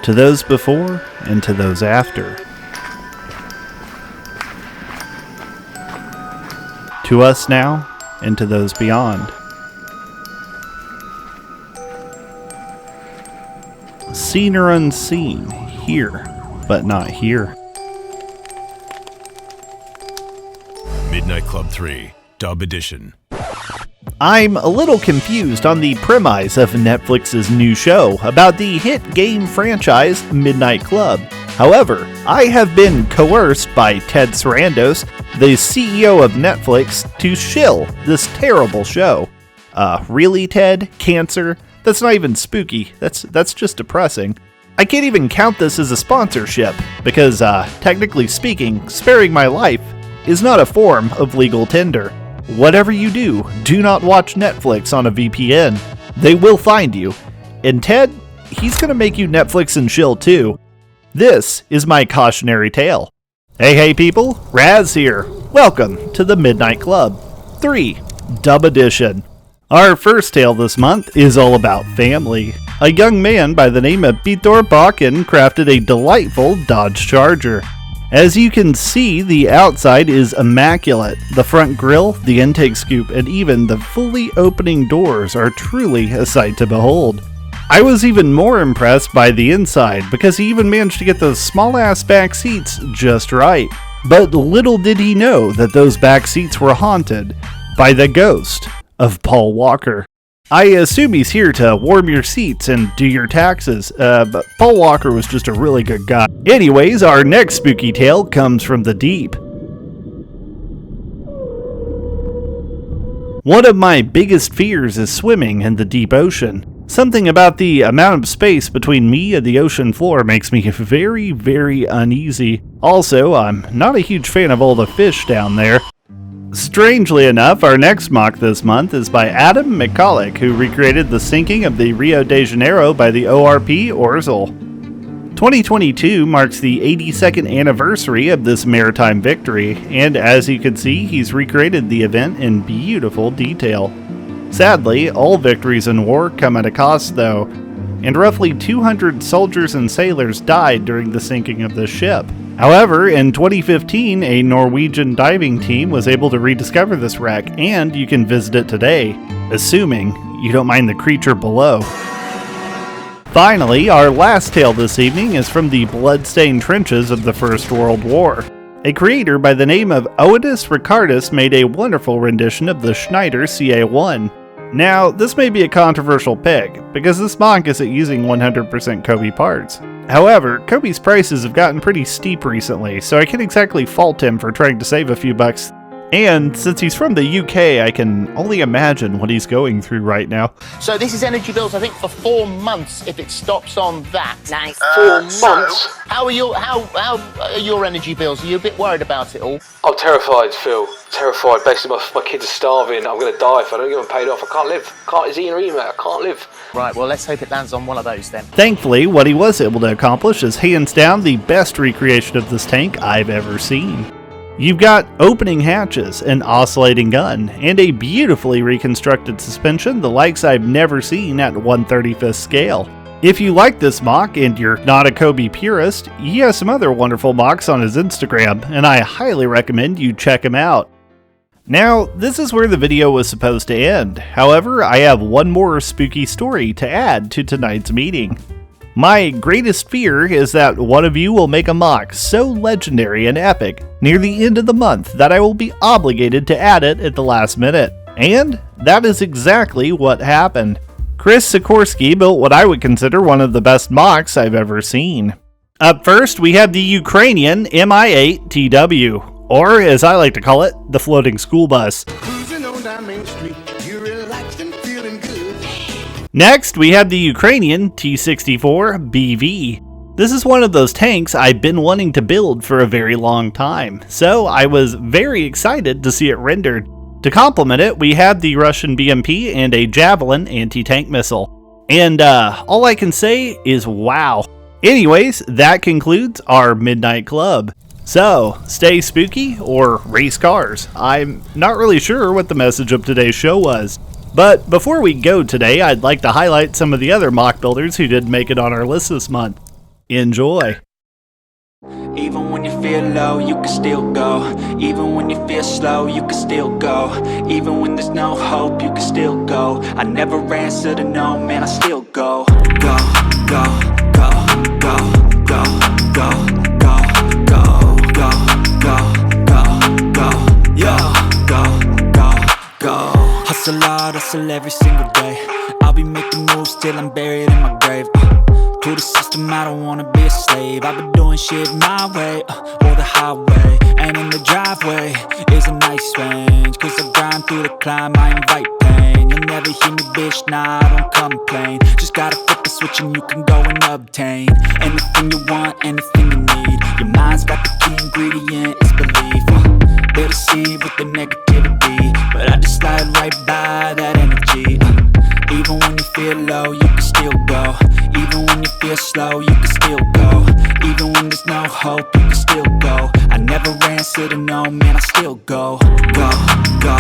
to those before and to those after. To us now and to those beyond. Seen or unseen, here, but not here. Midnight Club 3, Dub Edition. I'm a little confused on the premise of Netflix's new show about the hit game franchise Midnight Club. However, I have been coerced by Ted Sarandos, the CEO of Netflix, to shill this terrible show. Really, Ted? Cancer? That's not even spooky. That's just depressing. I can't even count this as a sponsorship, because, technically speaking, sparing my life is not a form of legal tender. Whatever you do, do not watch Netflix on a VPN. They will find you. And Ted, he's gonna make you Netflix and chill too. This is my cautionary tale. Hey people, Raz here. Welcome to the Midnight Club 3, Dub Edition. Our first tale this month is all about family. A young man by the name of Peter Bakken crafted a delightful Dodge Charger. As you can see, the outside is immaculate. The front grille, the intake scoop, and even the fully opening doors are truly a sight to behold. I was even more impressed by the inside because he even managed to get those small ass back seats just right. But little did he know that those back seats were haunted by the ghost of Paul Walker. I assume he's here to warm your seats and do your taxes, but Paul Walker was just a really good guy. Anyways, our next spooky tale comes from the deep. One of my biggest fears is swimming in the deep ocean. Something about the amount of space between me and the ocean floor makes me very, very uneasy. Also, I'm not a huge fan of all the fish down there. Strangely enough, our next mock this month is by Adam McCulloch, who recreated the sinking of the Rio de Janeiro by the ORP Orzel. 2022 marks the 82nd anniversary of this maritime victory, and as you can see, he's recreated the event in beautiful detail. Sadly, all victories in war come at a cost though, and roughly 200 soldiers and sailors died during the sinking of the ship. However, in 2015, a Norwegian diving team was able to rediscover this wreck, and you can visit it today, assuming you don't mind the creature below. Finally, our last tale this evening is from the blood-stained trenches of the First World War. A creator by the name of Oidus Ricardus made a wonderful rendition of the Schneider CA1. Now, this may be a controversial pick, because this mock isn't using 100% COBI parts. However, COBI's prices have gotten pretty steep recently, so I can't exactly fault him for trying to save a few bucks. And since he's from the UK, I can only imagine what he's going through right now. So this is energy bills, I think, for 4 months if it stops on that. Nice. 4 months? How are your energy bills? Are you a bit worried about it all? I'm terrified, Phil. Terrified. Basically, my kids are starving. I'm going to die if I don't get them paid off. I can't live. It's eating or email. I can't live. Right, well, let's hope it lands on one of those then. Thankfully, what he was able to accomplish is hands down the best recreation of this tank I've ever seen. You've got opening hatches, an oscillating gun, and a beautifully reconstructed suspension the likes I've never seen at 1/35th scale. If you like this mock and you're not a COBI purist, he has some other wonderful mocks on his Instagram, and I highly recommend you check him out. Now, this is where the video was supposed to end. However, I have one more spooky story to add to tonight's meeting. My greatest fear is that one of you will make a mock so legendary and epic near the end of the month that I will be obligated to add it at the last minute. And that is exactly what happened. Chris Sikorsky built what I would consider one of the best mocks I've ever seen. Up first, we have the Ukrainian Mi-8 TW, or as I like to call it, the floating school bus. Next, we have the Ukrainian T-64 BV. This is one of those tanks I've been wanting to build for a very long time, so I was very excited to see it rendered. To complement it, we have the Russian BMP and a Javelin anti-tank missile. And all I can say is wow. Anyways, that concludes our Midnight Club. So, stay spooky or race cars. I'm not really sure what the message of today's show was. But before we go today, I'd like to highlight some of the other mock builders who did make it on our list this month. Enjoy. Even when you feel low, you can still go. Even when you feel slow, you can still go. Even when there's no hope, you can still go. I never answer to no, man, I still go. Go, go, go, go, go, go, go, go, go, go, go, go, yo, go, go, go. Hustle hard, hustle every single day. I'll be making moves till I'm buried in my grave. To the system, I don't wanna be a slave. I've been doing shit my way, or the highway. And in the driveway is a nice range. Cause I grind through the climb, I invite pain. You'll never hear me, bitch, nah, I don't complain. Just gotta flip the switch and you can go and obtain anything you want, anything you need. Your mind's got the key ingredient, it's belief. They deceive with the negativity, but I just slide right by that energy. Even when you feel low, you can still go. Even when you feel slow, you can still go. Even when there's no hope, you can still go. I never answer to no, man, I still go. Go, go,